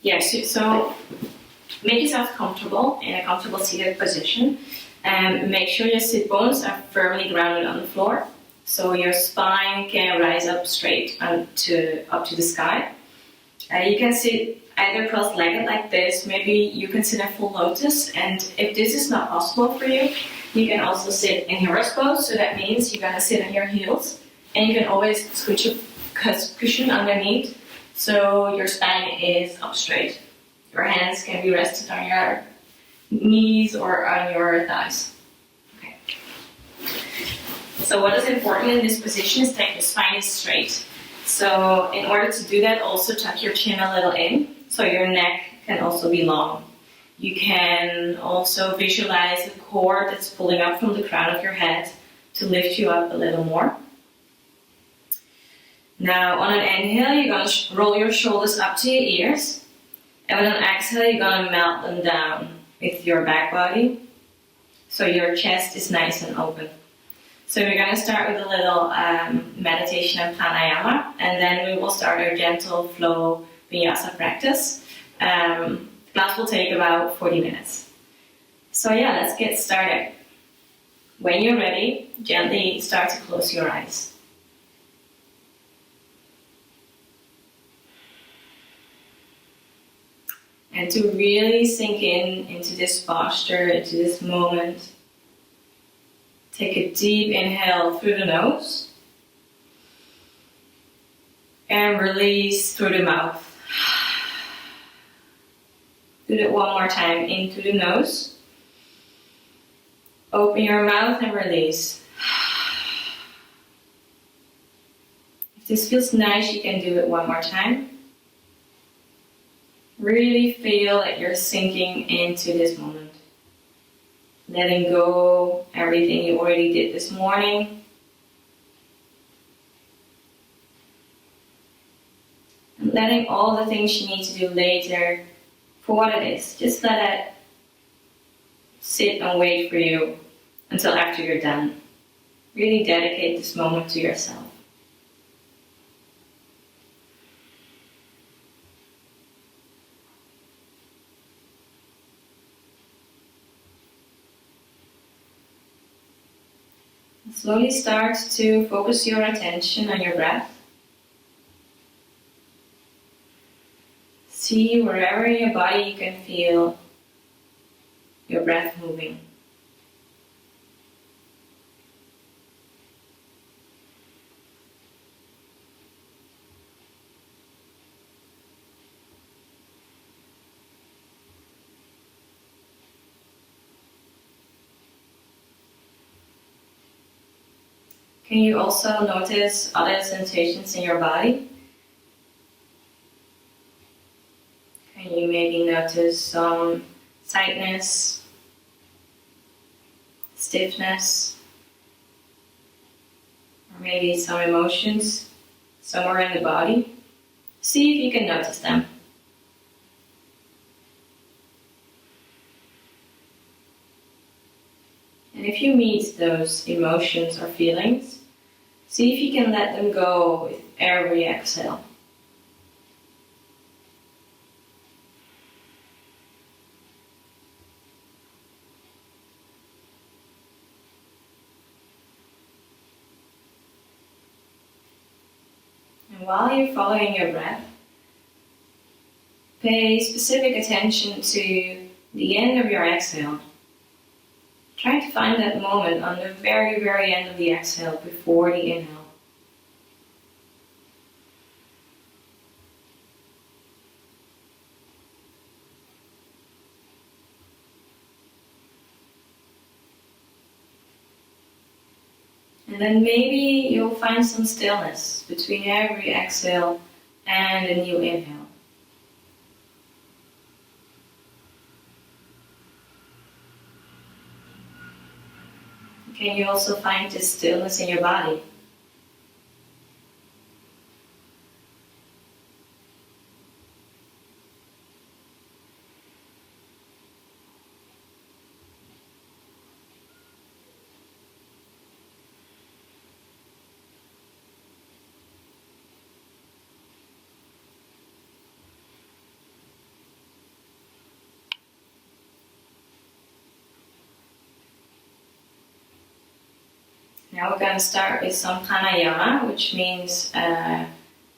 Yes, so make yourself comfortable in a comfortable seated position, and make sure your sit bones are firmly grounded on the floor, so your spine can rise up straight up to the sky. You can sit either cross-legged like this. Maybe you can sit in full lotus, and if this is not possible for you, you can also sit in horse pose. So that means you're gonna sit on your heels, and you can always scooch a cushion underneath, so your spine is up straight. Your hands can be rested on your knees or on your thighs. Okay. So what is important in this position is that your spine is straight. So in order to do that, also tuck your chin a little in, so your neck can also be long. You can also visualize the cord that's pulling up from the crown of your head to lift you up a little more. Now on an inhale, you're going to roll your shoulders up to your ears. And with an exhale, you're going to melt them down with your back body, so your chest is nice and open. So we're going to start with a little meditation and pranayama, and then we will start our gentle flow vinyasa practice. Class will take about 40 minutes. So yeah, let's get started. When you're ready, gently start to close your eyes. And to really sink into this posture, into this moment, take a deep inhale through the nose and release through the mouth. Do that one more time, in through the nose. Open your mouth and release. If this feels nice, you can do it one more time. Really feel that you're sinking into this moment. Letting go everything you already did this morning. And letting all the things you need to do later for what it is. Just let it sit and wait for you until after you're done. Really dedicate this moment to yourself. Slowly start to focus your attention on your breath. See wherever in your body you can feel your breath moving. Can you also notice other sensations in your body? Can you maybe notice some tightness, stiffness, or maybe some emotions somewhere in the body? See if you can notice them. And if you meet those emotions or feelings, see if you can let them go with every exhale. And while you're following your breath, pay specific attention to the end of your exhale. Try to find that moment on the very, very end of the exhale before the inhale. And then maybe you'll find some stillness between every exhale and a new inhale. Can you also find this stillness in your body? Now we're going to start with some pranayama, which means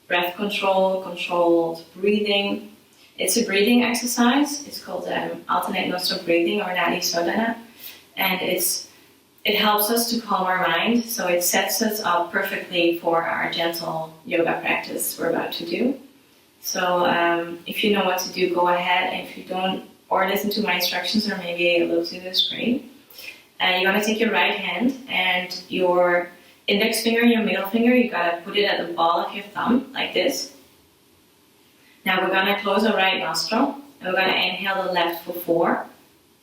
breath control, controlled breathing. It's a breathing exercise. It's called alternate nostril breathing or Nadi Sodhana. And it helps us to calm our mind, so it sets us up perfectly for our gentle yoga practice we're about to do. So if you know what to do, go ahead. And if you don't, or listen to my instructions or maybe look to the screen. You're going to take your right hand and your index finger and your middle finger, you got to put it at the ball of your thumb, like this. Now we're going to close our right nostril, and we're going to inhale the left for 4.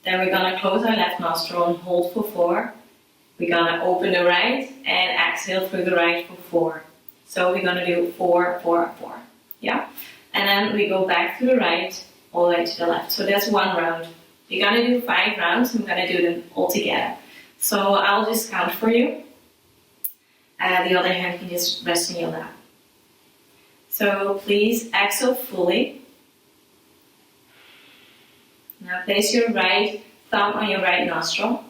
Then we're going to close our left nostril and hold for 4. We're going to open the right and exhale through the right for 4. So we're going to do 4, 4, 4. Yeah? And then we go back to the right, all the way to the left. So that's 1 round. You're going to do 5 rounds. I'm going to do them all together. So I'll just count for you. The other hand can just rest in your lap. So please exhale fully. Now place your right thumb on your right nostril.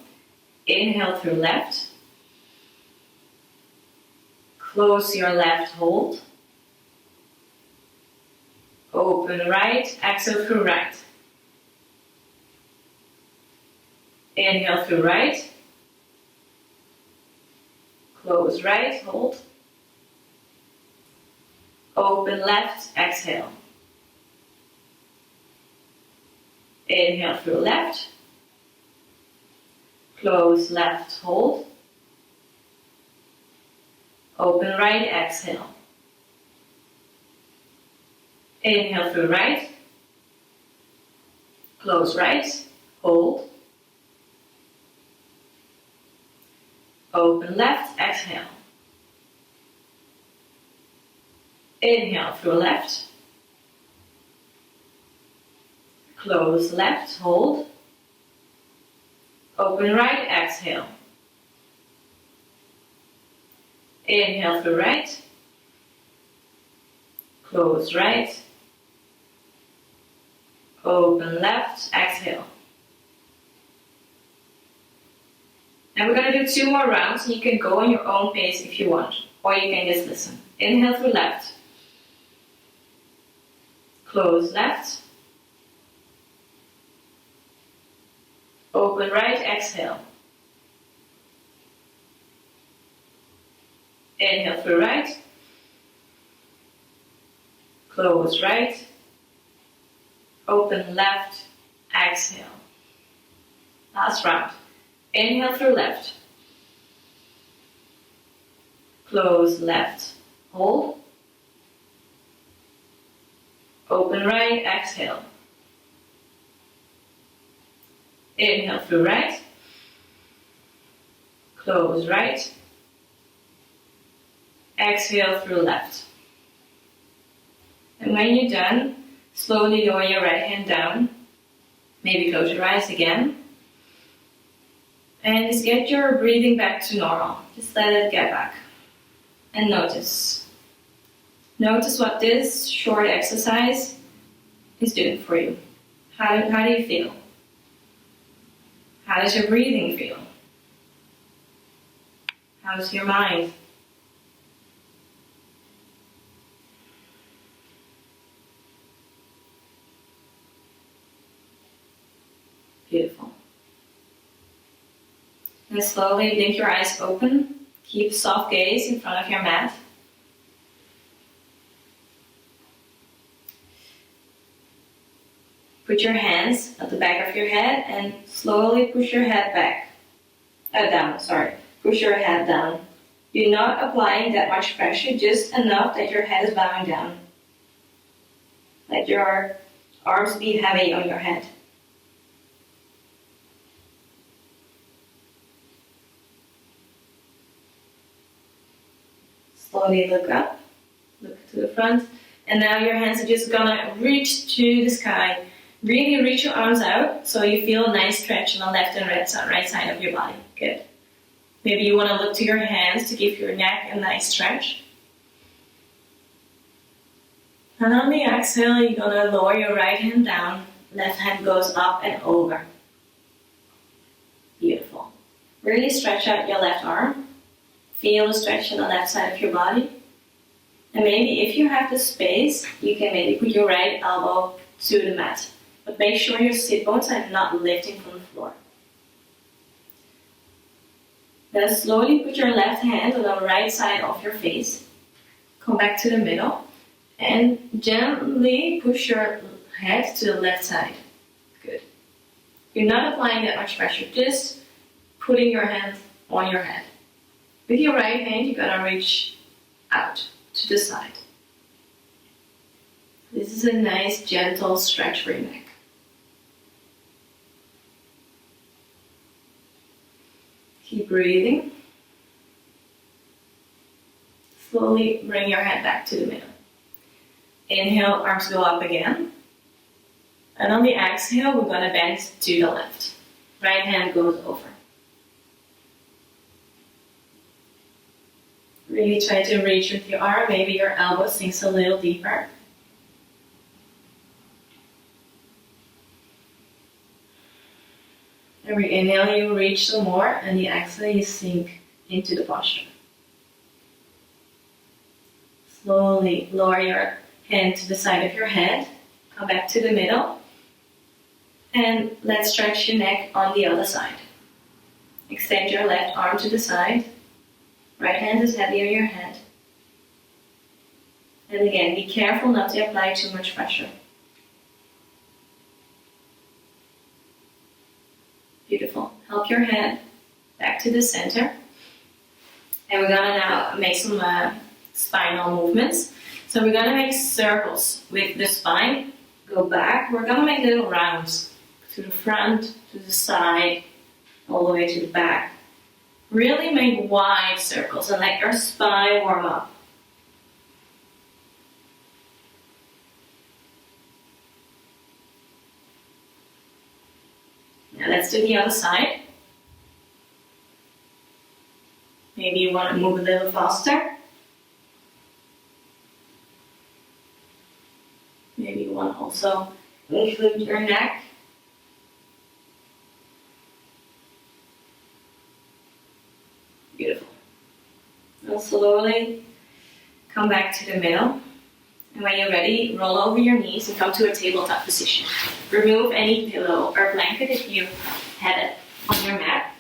Inhale through left. Close your left hold. Open right, exhale through right. Inhale through right. Close right, hold. Open left, exhale. Inhale through left. Close left, hold. Open right, exhale. Inhale through right. Close right, hold. Open left, exhale. Inhale through left. Close left, hold. Open right, exhale. Inhale through right. Close right. Open left, exhale. And we're going to do 2 more rounds. You can go on your own pace if you want, or you can just listen. Inhale through left. Close left. Open right, exhale. Inhale through right. Close right. Open left, exhale. Last round. Inhale through left. Close left, hold. Open right, exhale. Inhale through right. Close right. Exhale through left. And when you're done, slowly lower your right hand down. Maybe close your eyes again. And just get your breathing back to normal. Just let it get back. And notice. Notice what this short exercise is doing for you. How do you feel? How does your breathing feel? How's your mind? Beautiful. And slowly blink your eyes open. Keep soft gaze in front of your mat. Put your hands at the back of your head and slowly push your head back. Down. Push your head down. You're not applying that much pressure, just enough that your head is bowing down. Let your arms be heavy on your head. Slowly look up, look to the front, and now your hands are just gonna reach to the sky. Really reach your arms out so you feel a nice stretch on the left and right side of your body. Good. Maybe you want to look to your hands to give your neck a nice stretch. And on the exhale, you're gonna lower your right hand down, left hand goes up and over. Beautiful. Really stretch out your left arm. Feel the stretch on the left side of your body. And maybe if you have the space, you can maybe put your right elbow to the mat. But make sure your sit bones are not lifting from the floor. Then slowly put your left hand on the right side of your face. Come back to the middle. And gently push your head to the left side. Good. You're not applying that much pressure, just putting your hand on your head. With your right hand, you're gonna reach out to the side. This is a nice, gentle stretch for your neck. Keep breathing. Slowly bring your head back to the middle. Inhale, arms go up again. And on the exhale, we're gonna bend to the left. Right hand goes over. Really try to reach with your arm. Maybe your elbow sinks a little deeper. Every inhale, you reach some more, and the exhale, you sink into the posture. Slowly lower your hand to the side of your head. Come back to the middle. And let's stretch your neck on the other side. Extend your left arm to the side. Right hand is heavy on your head. And again, be careful not to apply too much pressure. Beautiful. Help your head back to the center. And we're gonna now make some spinal movements. So we're gonna make circles with the spine. Go back. We're gonna make little rounds to the front, to the side, all the way to the back. Really make wide circles and let your spine warm up. Now let's do the other side. Maybe you want to move a little faster. Maybe you want to also include your neck. Beautiful. Now slowly come back to the middle. And when you're ready, roll over your knees and come to a tabletop position. Remove any pillow or blanket if you had it on your mat.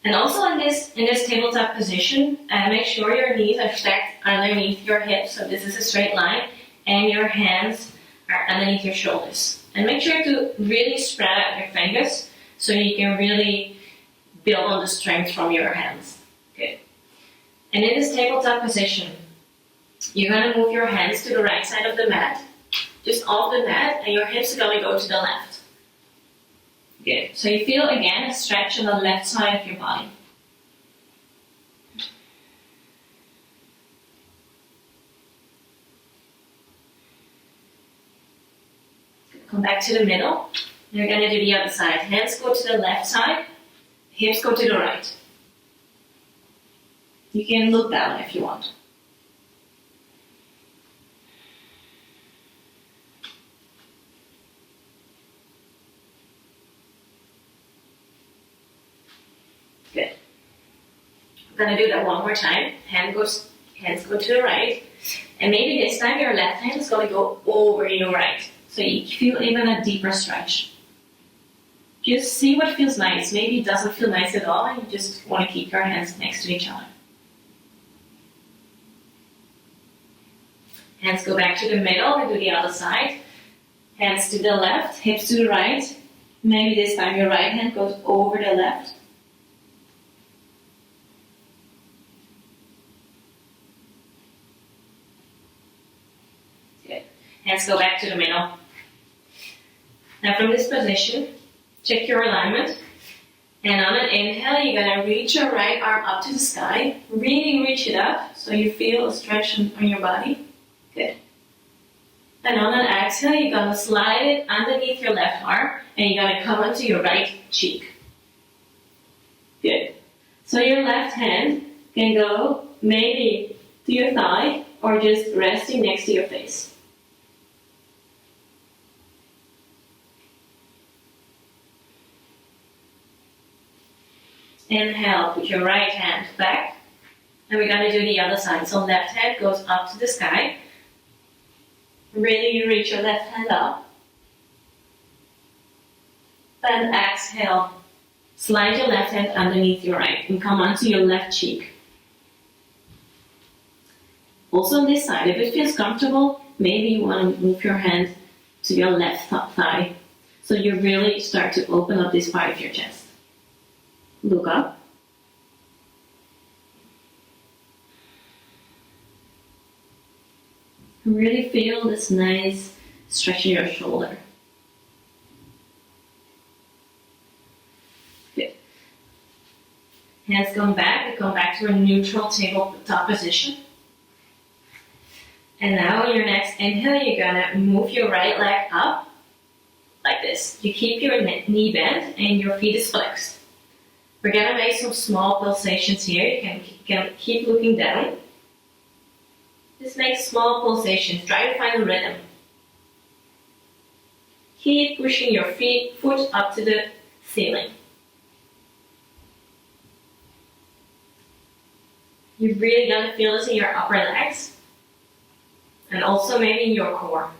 And also in this tabletop position, make sure your knees are stacked underneath your hips, so this is a straight line, and your hands are underneath your shoulders. And make sure to really spread out your fingers so you can really build on the strength from your hands. Good. And in this tabletop position, you're going to move your hands to the right side of the mat, just off the mat, and your hips are going to go to the left. Good. So you feel again a stretch on the left side of your body. Come back to the middle. You're going to do the other side. Hands go to the left side, hips go to the right. You can look down if you want. Good. I'm going to do that one more time. Hands go to the right. And maybe this time your left hand is going to go over your right. So you feel even a deeper stretch. Just see what feels nice. Maybe it doesn't feel nice at all and you just want to keep your hands next to each other. Hands go back to the middle and do the other side. Hands to the left, hips to the right. Maybe this time your right hand goes over the left. Good. Hands go back to the middle. Now from this position, check your alignment. And on an inhale, you're going to reach your right arm up to the sky. Really reach it up so you feel a stretch on your body. Good. And on an exhale, you're going to slide it underneath your left arm and you're going to come onto your right cheek. Good. So your left hand can go maybe to your thigh or just resting next to your face. Inhale, put your right hand back. And we're going to do the other side. So left hand goes up to the sky. Really reach your left hand up. And exhale. Slide your left hand underneath your right and come onto your left cheek. Also on this side, if it feels comfortable, maybe you want to move your hand to your left thigh. So you really start to open up this part of your chest. Look up. Really feel this nice stretch in your shoulder. Good. Hands going back. We come back to a neutral tabletop position. And now on your next inhale, you're gonna move your right leg up like this. You keep your knee bent and your feet is flexed. We're gonna make some small pulsations here. You can keep looking down. Just make small pulsations. Try to find a rhythm. Keep pushing your foot up to the ceiling. You're really gonna feel this in your upper legs. And also maybe in your core.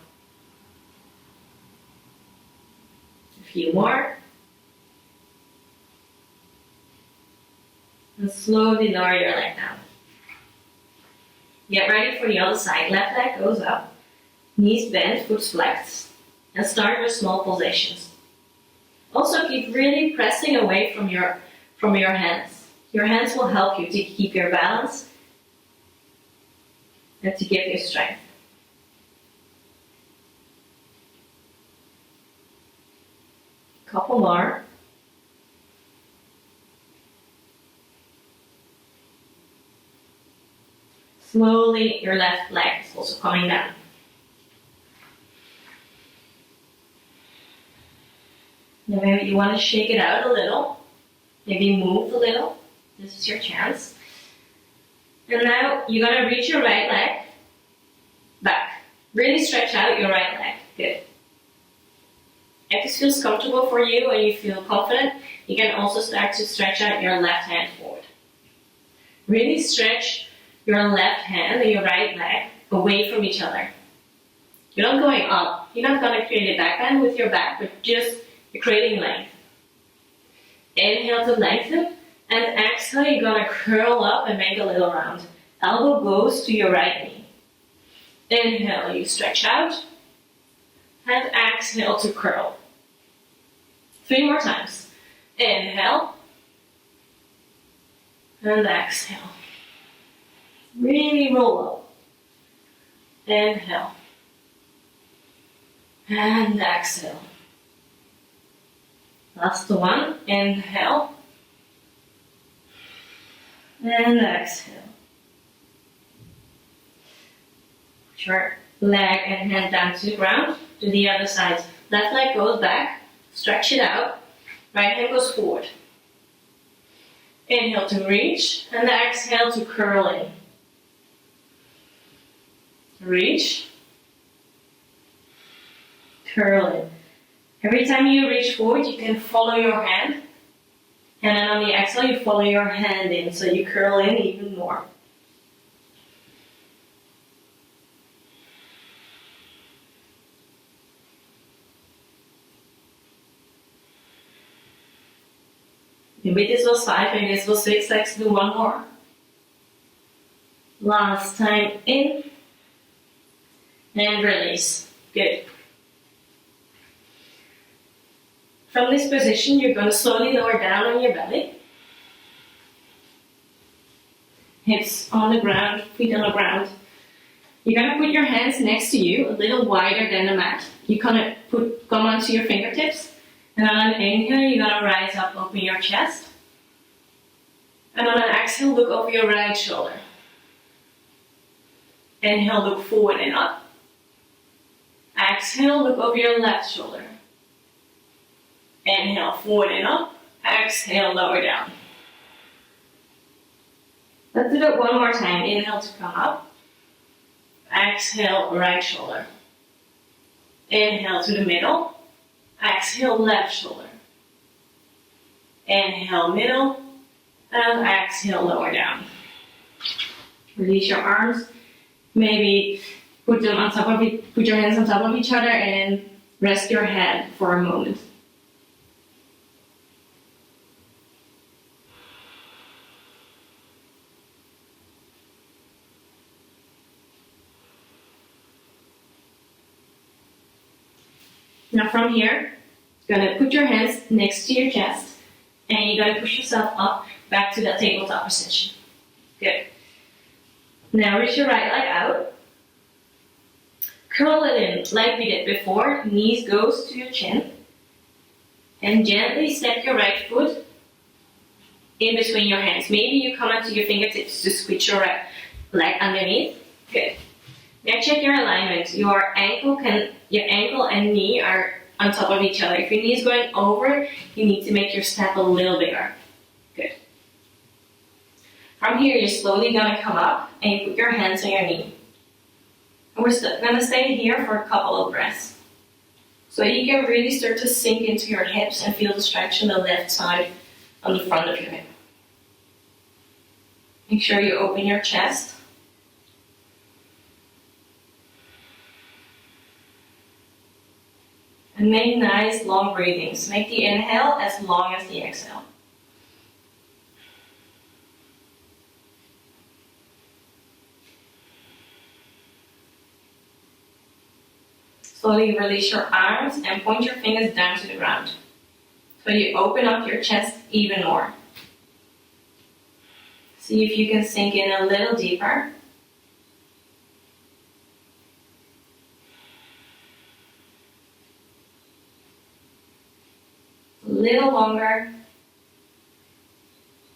A few more. And slowly lower your leg down. Get ready for the other side. Left leg goes up. Knees bent, foot flexed. And start with small pulsations. Also keep really pressing away from your hands. Your hands will help you to keep your balance and to give you strength. Couple more. Slowly, your left leg is also coming down. Now maybe you want to shake it out a little. Maybe move a little. This is your chance. And now you're going to reach your right leg back. Really stretch out your right leg. Good. If this feels comfortable for you and you feel confident, you can also start to stretch out your left hand forward. Really stretch your left hand and your right leg away from each other. You're not going up. You're not going to create a back bend with your back, but just you're creating length. Inhale to lengthen, and exhale, you're going to curl up and make a little round. Elbow goes to your right knee. Inhale, you stretch out. And exhale to curl. 3 more times. Inhale. And exhale. Really roll up. Inhale. And exhale. Last one. Inhale. And exhale. Put your leg and hand down to the ground. To the other side. Left leg goes back. Stretch it out. Right hand goes forward. Inhale to reach. And exhale to curl in. Reach. Curl in. Every time you reach forward, you can follow your hand. And then on the exhale, you follow your hand in. So you curl in even more. Maybe this was 5, maybe this was 6. Let's do one more. Last time in. And release. Good. From this position, you're going to slowly lower down on your belly. Hips on the ground, feet on the ground. You're going to put your hands next to you, a little wider than the mat. You're going to come onto your fingertips. And on an inhale, you're going to rise up, open your chest. And on an exhale, look over your right shoulder. Inhale, look forward and up. Exhale, look over your left shoulder. Inhale, forward and up. Exhale, lower down. Let's do that one more time. Inhale to come up. Exhale, right shoulder. Inhale to the middle. Exhale, left shoulder. Inhale, middle. And exhale, lower down. Release your arms. Maybe put your hands on top of each other and rest your head for a moment. Now from here, you're gonna put your hands next to your chest and you're gonna push yourself up back to that tabletop position. Good. Now reach your right leg out. Curl it in like we did before. Knees goes to your chin. And gently step your right foot in between your hands. Maybe you come onto your fingertips to squeeze your right leg underneath. Good. Now check your alignment. Your ankle and knee are on top of each other. If your knee is going over, you need to make your step a little bigger. Good. From here, you're slowly gonna come up and you put your hands on your knee. And we're gonna stay here for a couple of breaths. So you can really start to sink into your hips and feel the stretch on the left side on the front of your hip. Make sure you open your chest. And make nice long breathings. Make the inhale as long as the exhale. Slowly release your arms and point your fingers down to the ground. So you open up your chest even more. See if you can sink in a little deeper. A little longer.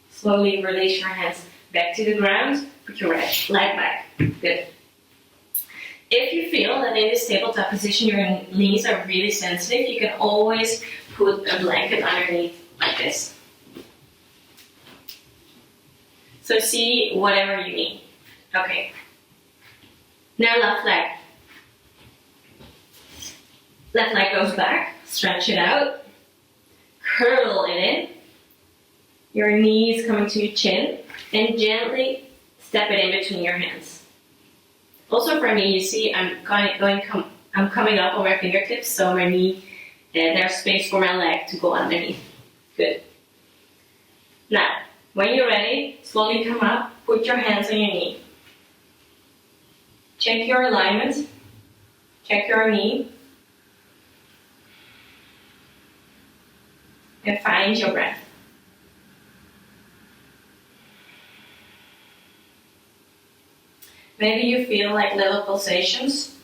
Slowly release your hands back to the ground. Put your right leg back. Good. If you feel that in this tabletop position your knees are really sensitive, you can always put a blanket underneath like this. So see whatever you need. Okay. Now left leg. Left leg goes back. Stretch it out. Curl it in. Your knees coming to your chin. And gently step it in between your hands. Also for me, you see I'm coming up on my fingertips, so my knee, there's space for my leg to go underneath. Good. Now, when you're ready, slowly come up, put your hands on your knee. Check your alignment, check your knee, and find your breath. Maybe you feel like little pulsations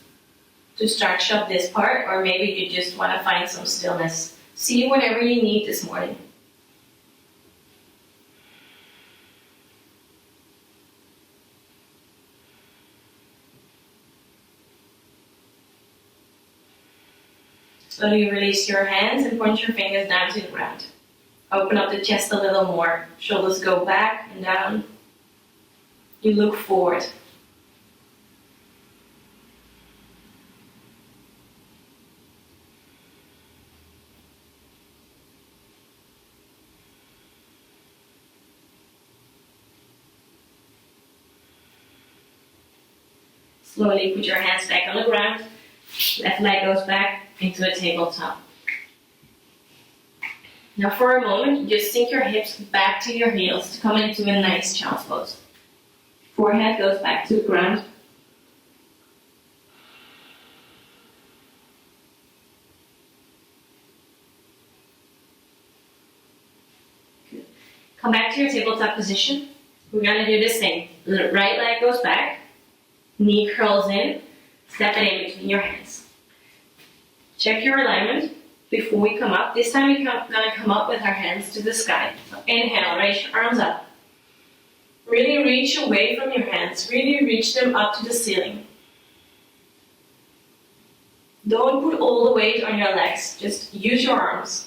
to stretch up this part, or maybe you just want to find some stillness. See whatever you need this morning. Slowly release your hands and point your fingers down to the ground. Open up the chest a little more. Shoulders go back and down. You look forward. Slowly put your hands back on the ground. Left leg goes back into a tabletop. Now for a moment, just sink your hips back to your heels to come into a nice child's pose. Forehead goes back to the ground. Good. Come back to your tabletop position. We're going to do the same. The right leg goes back. Knee curls in, step it in between your hands. Check your alignment before we come up. This time we're gonna come up with our hands to the sky. So inhale, raise your arms up. Really reach away from your hands. Really reach them up to the ceiling. Don't put all the weight on your legs. Just use your arms.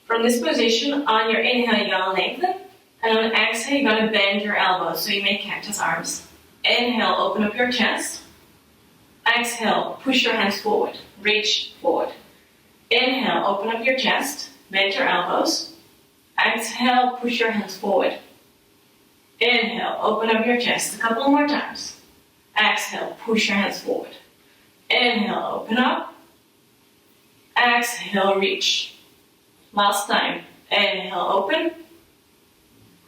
From this position, on your inhale, you're gonna lengthen, and on exhale, you're gonna bend your elbows, so you make cactus arms. Inhale, open up your chest. Exhale, push your hands forward, reach forward. Inhale, open up your chest, bend your elbows. Exhale, push your hands forward. Inhale, open up your chest a couple more times. Exhale, push your hands forward. Inhale, open up. Exhale, reach. Last time. Inhale, open.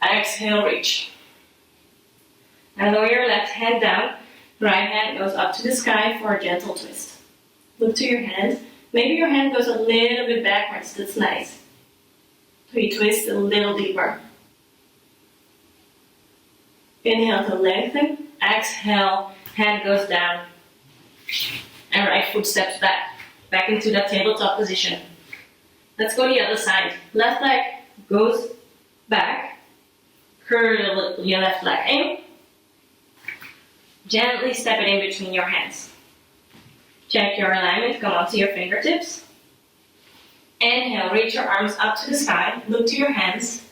Exhale, reach. Now lower your left hand down. Right hand goes up to the sky for a gentle twist. Look to your hand. Maybe your hand goes a little bit backwards. That's nice. So you twist a little deeper. Inhale to lengthen. Exhale, hand goes down. And right foot steps back into that tabletop position. Let's go the other side. Left leg goes back. Curl your left leg in. Gently step it in between your hands. Check your alignment, come onto your fingertips. Inhale, reach your arms up to the sky. Look to your hands.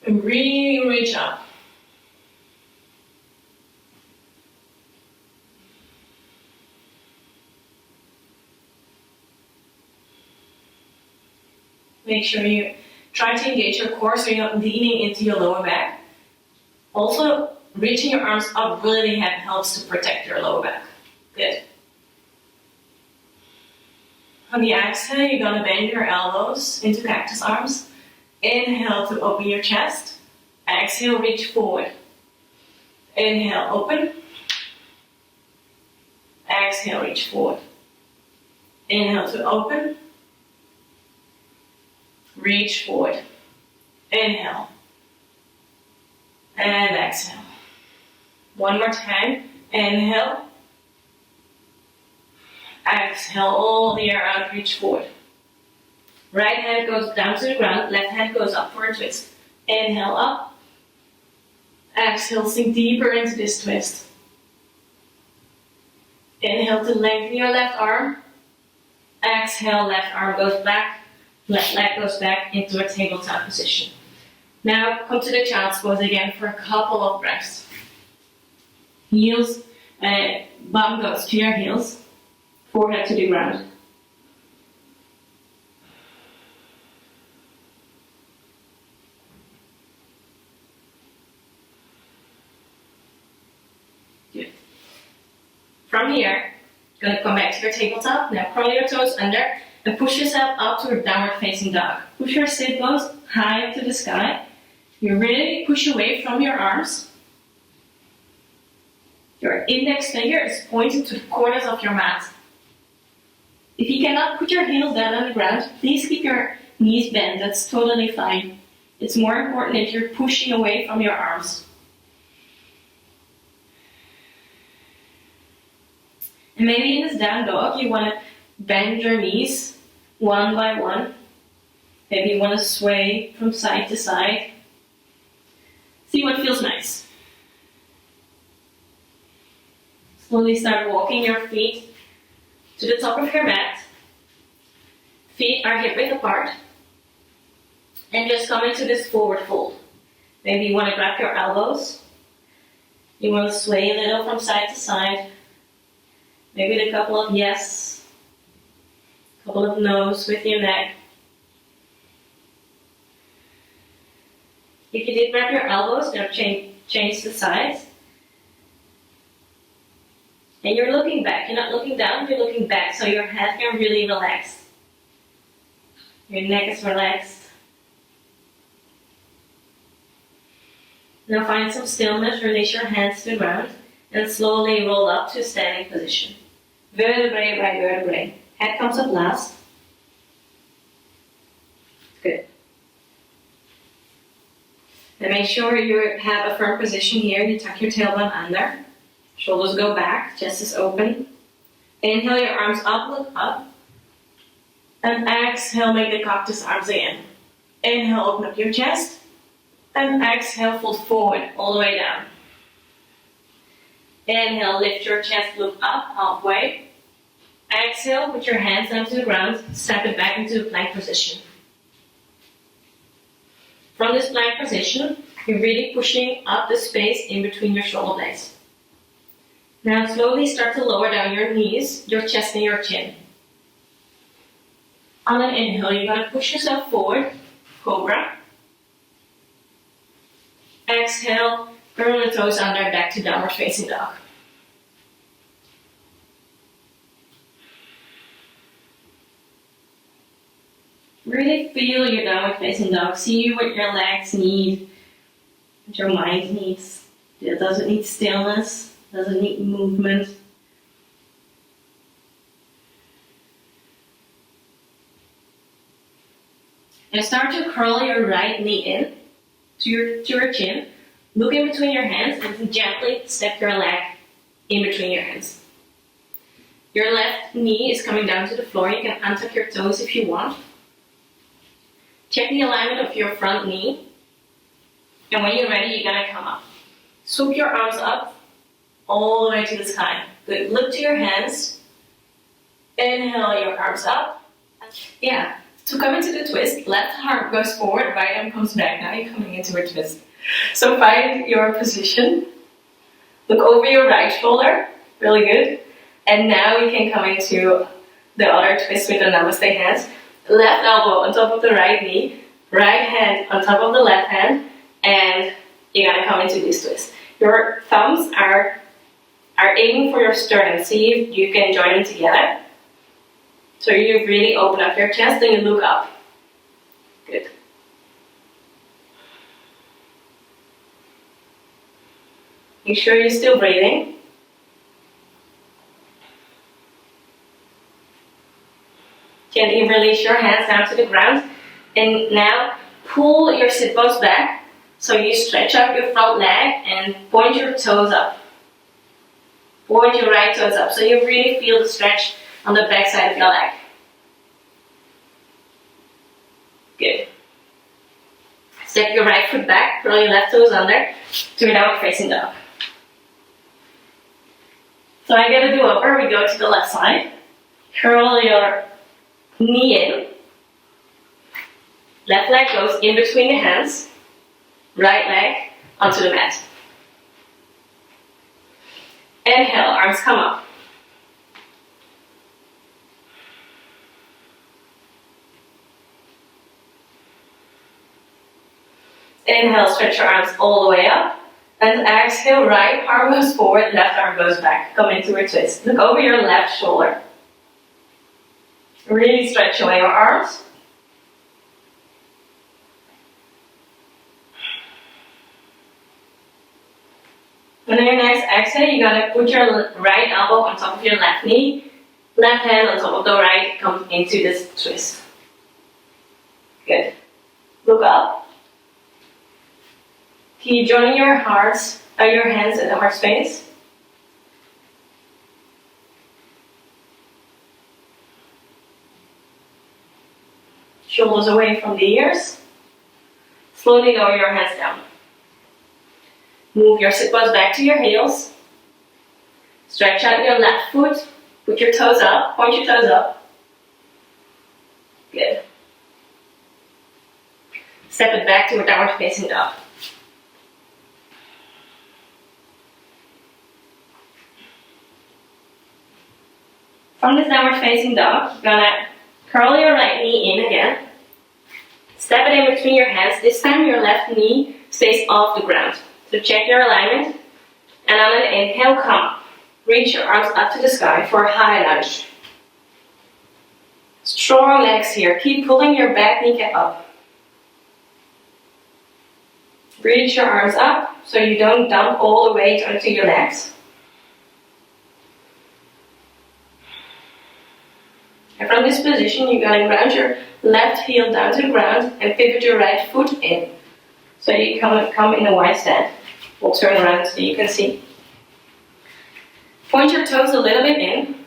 And really reach up. Make sure you try to engage your core so you're not leaning into your lower back. Also, reaching your arms up really helps to protect your lower back. Good. On the exhale, you're going to bend your elbows into cactus arms. Inhale to open your chest. Exhale, reach forward. Inhale, open. Exhale, reach forward. Inhale to open. Reach forward. Inhale. And exhale. One more time. Inhale. Exhale all the air out, reach forward. Right hand goes down to the ground, left hand goes up for a twist. Inhale up. Exhale, sink deeper into this twist. Inhale to lengthen your left arm. Exhale, left arm goes back, left leg goes back into a tabletop position. Now come to the child's pose again for a couple of breaths. Heels, bum goes to your heels. Forehead to the ground. Good. From here, going to come back to your tabletop. Now curl your toes under and push yourself up to a downward facing dog. Push your sit bones high up to the sky. You really push away from your arms. Your index finger is pointing to the corners of your mat. If you cannot put your heels down on the ground, please keep your knees bent. That's totally fine. It's more important if you're pushing away from your arms. And maybe in this down dog, you want to bend your knees one by one. Maybe you want to sway from side to side. See what feels nice. Slowly start walking your feet to the top of your mat. Feet are hip width apart. And just come into this forward fold. Maybe you want to grab your elbows. You want to sway a little from side to side. Maybe a couple of yes. A couple of no's with your neck. If you did grab your elbows, now change the sides. And you're looking back. You're not looking down, you're looking back. So your head can really relax. Your neck is relaxed. Now find some stillness, release your hands to the ground, and slowly roll up to a standing position. Vertebrae by vertebrae. Head comes up last. Good. And make sure you have a firm position here. You tuck your tailbone under. Shoulders go back, chest is open. Inhale your arms up, look up. And exhale, make the cactus arms again. Inhale, open up your chest. And exhale, fold forward, all the way down. Inhale, lift your chest, look up, halfway. Exhale, put your hands down to the ground, step it back into the plank position. From this plank position, you're really pushing up the space in between your shoulder blades. Now slowly start to lower down your knees, your chest and your chin. On an inhale, you're going to push yourself forward, cobra. Exhale, curl the toes under, back to downward facing dog. Really feel your downward facing dog. See what your legs need, what your mind needs. It doesn't need stillness, doesn't need movement. And start to curl your right knee in to your chin. Look in between your hands and gently step your leg in between your hands. Your left knee is coming down to the floor. You can untuck your toes if you want. Check the alignment of your front knee. And when you're ready, you're gonna come up. Swoop your arms up all the way to the sky. Good. Look to your hands. Inhale your arms up. Yeah. To come into the twist, left arm goes forward, right arm comes back. Now you're coming into a twist. So find your position. Look over your right shoulder. Really good. And now we can come into the other twist with the namaste hands. Left elbow on top of the right knee. Right hand on top of the left hand. And you're gonna come into this twist. Your thumbs are aiming for your sternum. See if you can join them together. So you really open up your chest and you look up. Good. Make sure you're still breathing. Gently release your hands down to the ground. And now pull your sit bones back. So you stretch out your front leg and point your toes up. Point your right toes up. So you really feel the stretch on the back side of your leg. Good. Step your right foot back, curl your left toes under to a downward facing dog. So I get a do-over, we go to the left side. Curl your knee in. Left leg goes in between the hands. Right leg onto the mat. Inhale, arms come up. Inhale, stretch your arms all the way up. And exhale, right arm goes forward, left arm goes back. Come into a twist. Look over your left shoulder. Really stretch away your arms. And on your next exhale, you're going to put your right elbow on top of your left knee. Left hand on top of the right, come into this twist. Good. Look up. Keep joining your hands at the heart space. Shoulders away from the ears. Slowly lower your hands down. Move your sit bones back to your heels. Stretch out your left foot. Put your toes up. Point your toes up. Good. Step it back to a downward facing dog. From this downward facing dog, you're gonna curl your right knee in again. Step it in between your hands. This time your left knee stays off the ground. So check your alignment. And on an inhale, come. Reach your arms up to the sky for a high lunge. Strong legs here. Keep pulling your back kneecap up. Reach your arms up so you don't dump all the weight onto your legs. And from this position, you're going to ground your left heel down to the ground and pivot your right foot in. So you come in a wide stand. We'll turn around so you can see. Point your toes a little bit in.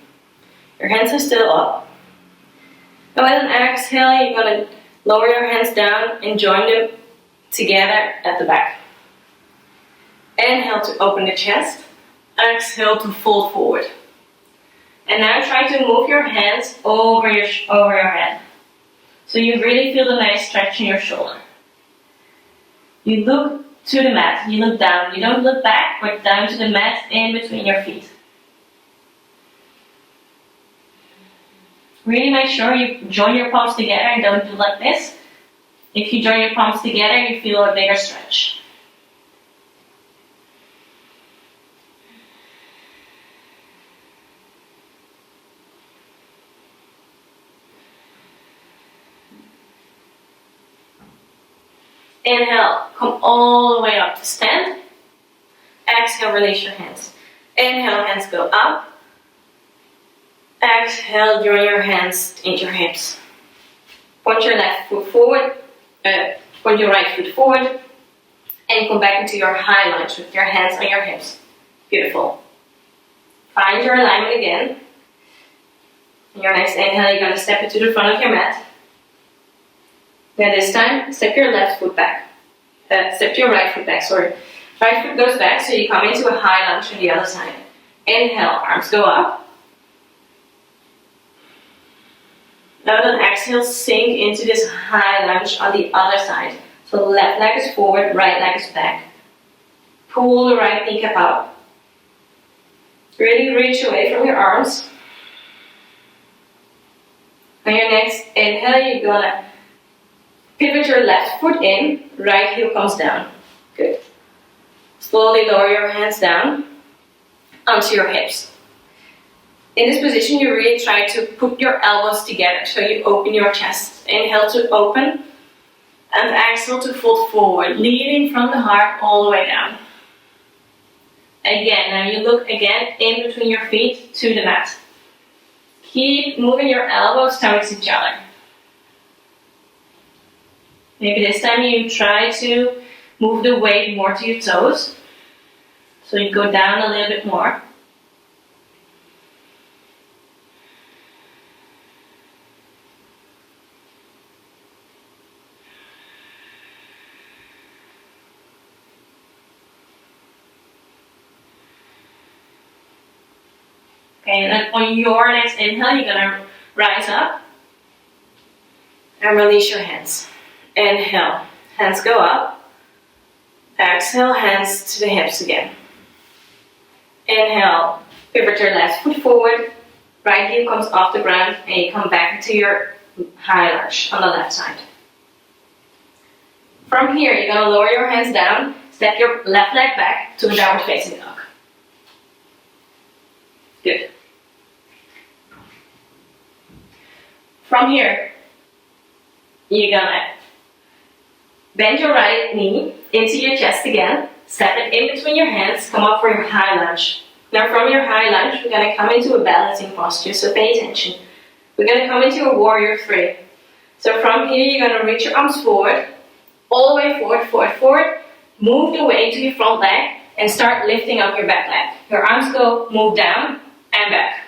Your hands are still up. And with an exhale, you're going to lower your hands down and join them together at the back. Inhale to open the chest. Exhale to fold forward. And now try to move your hands over your head. So you really feel the nice stretch in your shoulder. You look to the mat, you look down. You don't look back, but down to the mat in between your feet. Really make sure you join your palms together and don't do like this. If you join your palms together, you feel a bigger stretch. Inhale, come all the way up to stand. Exhale, release your hands. Inhale, hands go up. Exhale, draw your hands into your hips. Point your left foot forward, point your right foot forward, and come back into your high lunge with your hands on your hips. Beautiful. Find your alignment again. In your next inhale, you're going to step into the front of your mat. Now this time, step your left foot back. Step your right foot back, sorry. Right foot goes back, so you come into a high lunge on the other side. Inhale, arms go up. Now then exhale, sink into this high lunge on the other side. So the left leg is forward, right leg is back. Pull the right kneecap up. Really reach away from your arms. On your next inhale, you're gonna pivot your left foot in, right heel comes down. Good. Slowly lower your hands down onto your hips. In this position, you really try to put your elbows together, so you open your chest. Inhale to open, and exhale to fold forward, leading from the heart all the way down. Again, now you look again in between your feet to the mat. Keep moving your elbows towards each other. Maybe this time you try to move the weight more to your toes, so you go down a little bit more. Okay, and then on your next inhale, you're gonna rise up and release your hands. Inhale, hands go up. Exhale, hands to the hips again. Inhale, pivot your left foot forward, right heel comes off the ground, and you come back into your high lunge on the left side. From here, you're gonna lower your hands down, step your left leg back to a downward facing dog. Good. From here, you're gonna bend your right knee into your chest again, step it in between your hands, come up for your high lunge. Now from your high lunge, we're gonna come into a balancing posture, so pay attention. We're gonna come into a warrior three. So from here, you're gonna reach your arms forward, all the way forward, forward, forward, move the weight to your front leg, and start lifting up your back leg. Your arms go, move down, and back.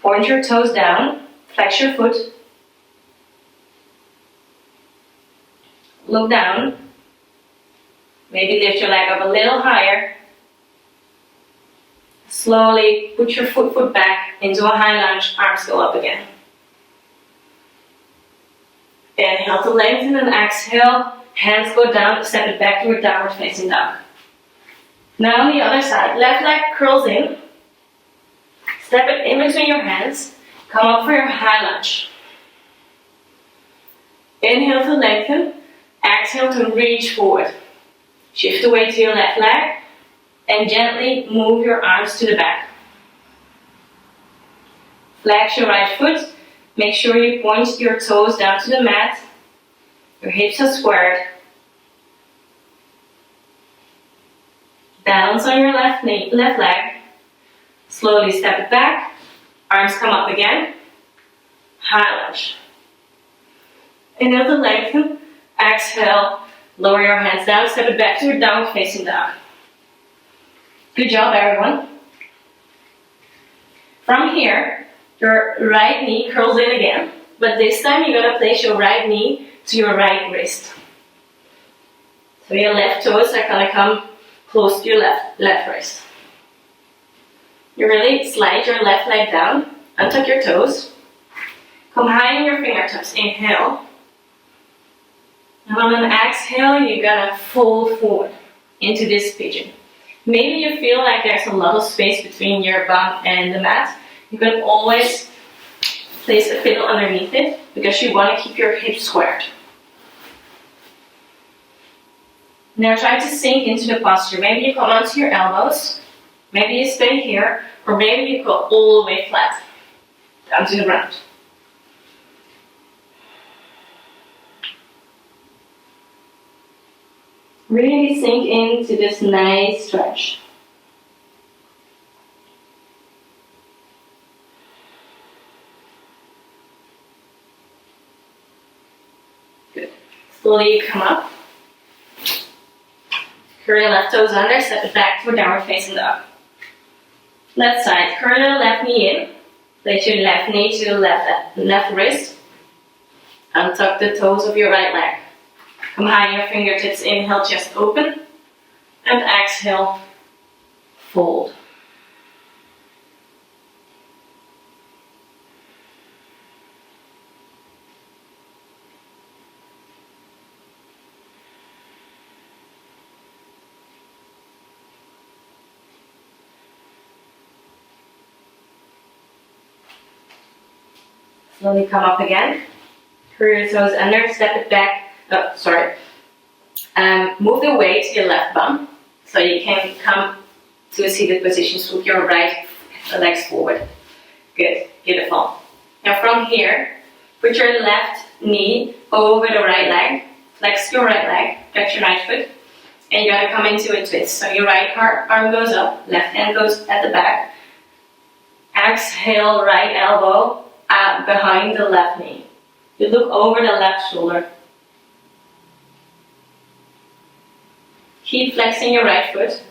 Point your toes down, flex your foot. Look down. Maybe lift your leg up a little higher. Slowly put your foot back into a high lunge, arms go up again. Inhale to lengthen and exhale, hands go down, step it back to a downward facing dog. Now on the other side, left leg curls in. Step it in between your hands, come up for your high lunge. Inhale to lengthen, exhale to reach forward. Shift the weight to your left leg and gently move your arms to the back. Flex your right foot, make sure you point your toes down to the mat. Your hips are squared. Balance on your left leg. Slowly step it back, arms come up again, high lunge. Inhale to lengthen, exhale, lower your hands down, step it back to a downward facing dog. Good job everyone. From here, your right knee curls in again, but this time you're going to place your right knee to your right wrist. So your left toes are going to come close to your left wrist. You really slide your left leg down, untuck your toes, come high in your fingertips, inhale. And on an exhale, you're gonna fold forward into this pigeon. Maybe you feel like there's a lot of space between your bum and the mat. You can always place a pillow underneath it because you want to keep your hips squared. Now try to sink into the posture. Maybe you come onto your elbows, maybe you stay here, or maybe you go all the way flat, down to the ground. Really sink into this nice stretch. Good. Slowly come up. Curl your left toes under, step it back to downward facing dog. Left side, curl your left knee in. Place your left knee to the left wrist. And tuck the toes of your right leg. Come high, your fingertips, inhale, chest open. And exhale, fold. Slowly come up again. Curl your toes under, step it back. Move the weight to your left bum so you can come to a seated position. Swoop your right legs forward. Good, beautiful. Now from here, put your left knee over the right leg. Flex your right leg, flex your right foot. And you're going to come into a twist. So your right arm goes up, left hand goes at the back. Exhale, right elbow behind the left knee. You look over the left shoulder. Keep flexing your right foot.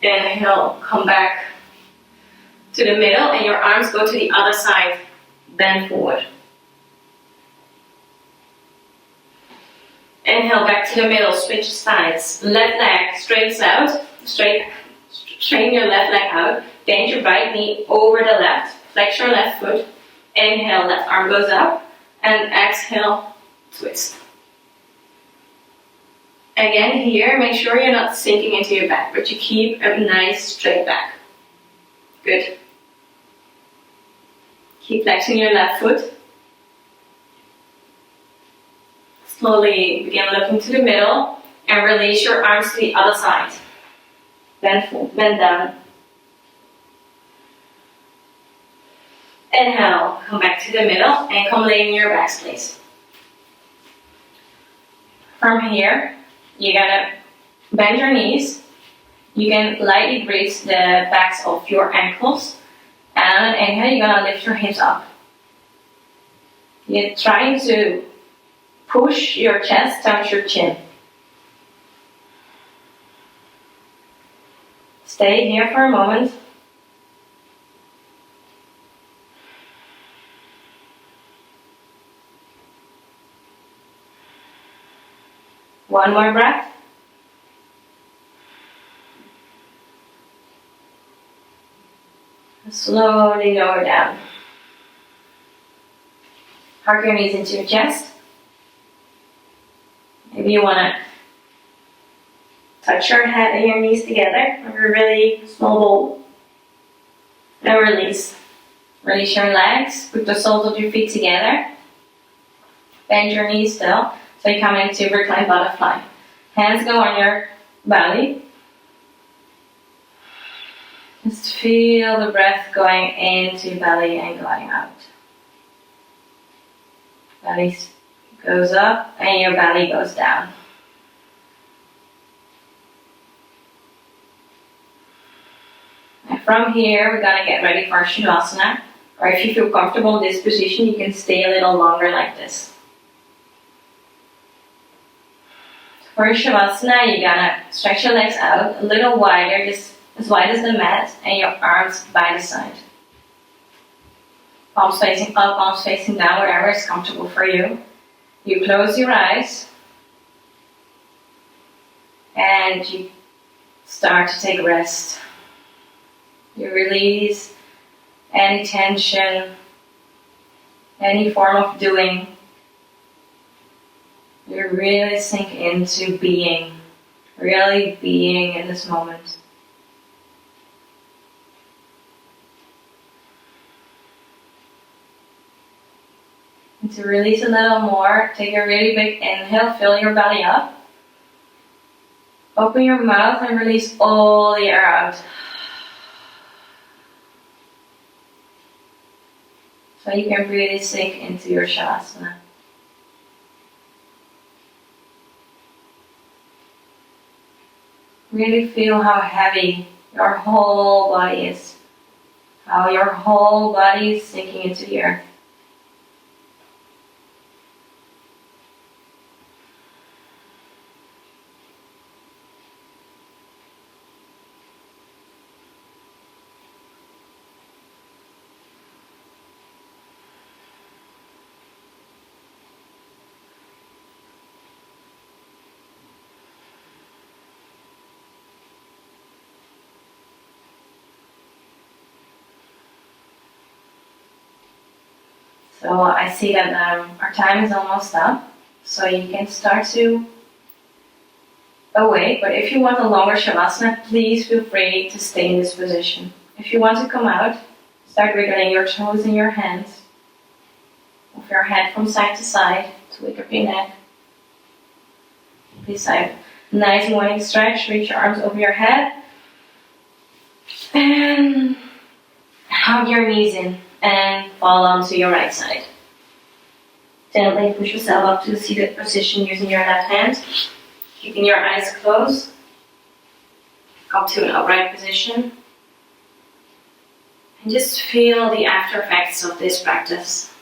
Inhale, come back to the middle and your arms go to the other side. Bend forward. Inhale, back to the middle, switch sides. Left leg straights out, straighten your left leg out. Bend your right knee over the left, flex your left foot. Inhale, left arm goes up. And exhale, twist. Again here, make sure you're not sinking into your back, but you keep a nice straight back. Good. Keep flexing your left foot. Slowly begin looking to the middle and release your arms to the other side. Bend down. Inhale, come back to the middle and come lay in your backs, please. From here, you're gonna bend your knees. You can lightly brace the backs of your ankles. And inhale, you're gonna lift your hips up. You're trying to push your chest down to your chin. Stay here for a moment. One more breath. Slowly lower down. Hug your knees into your chest. Maybe you want to touch your head and your knees together, or a really small bowl. And release. Release your legs. Put the soles of your feet together. Bend your knees still. So you come into reclined butterfly. Hands go on your belly. Just feel the breath going into belly and going out. Belly goes up and your belly goes down. And from here, we're going to get ready for Shavasana. Or if you feel comfortable in this position, you can stay a little longer like this. For Shavasana, you're going to stretch your legs out a little wider, just as wide as the mat, and your arms by the side. Palms facing up, palms facing down, whatever is comfortable for you. You close your eyes, and you start to take a rest. You release any tension, any form of doing. You really sink into being, really being in this moment. And to release a little more, take a really big inhale, fill your belly up. Open your mouth and release all the air out. So you can really sink into your Shavasana. Really feel how heavy your whole body is. How your whole body is sinking into the earth. So I see that our time is almost up, so you can start to awake, but if you want a longer Shavasana, please feel free to stay in this position. If you want to come out, start wiggling your toes in your hands. Move your head from side to side to wake up your neck. Please have a nice morning stretch, reach your arms over your head. And hug your knees in and fall onto your right side. Gently push yourself up to the seated position using your left hand. Keeping your eyes closed. Up to an upright position. And just feel the after effects of this practice.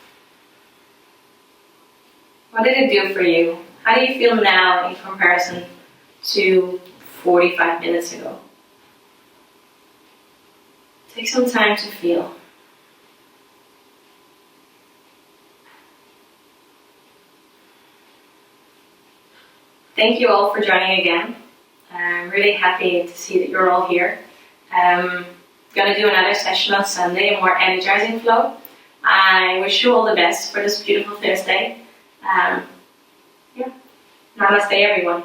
What did it do for you? How do you feel now in comparison to 45 minutes ago? Take some time to feel. Thank you all for joining again. I'm really happy to see that you're all here. I'm going to do another session on Sunday, a more energizing flow. I wish you all the best for this beautiful Thursday. Namaste everyone.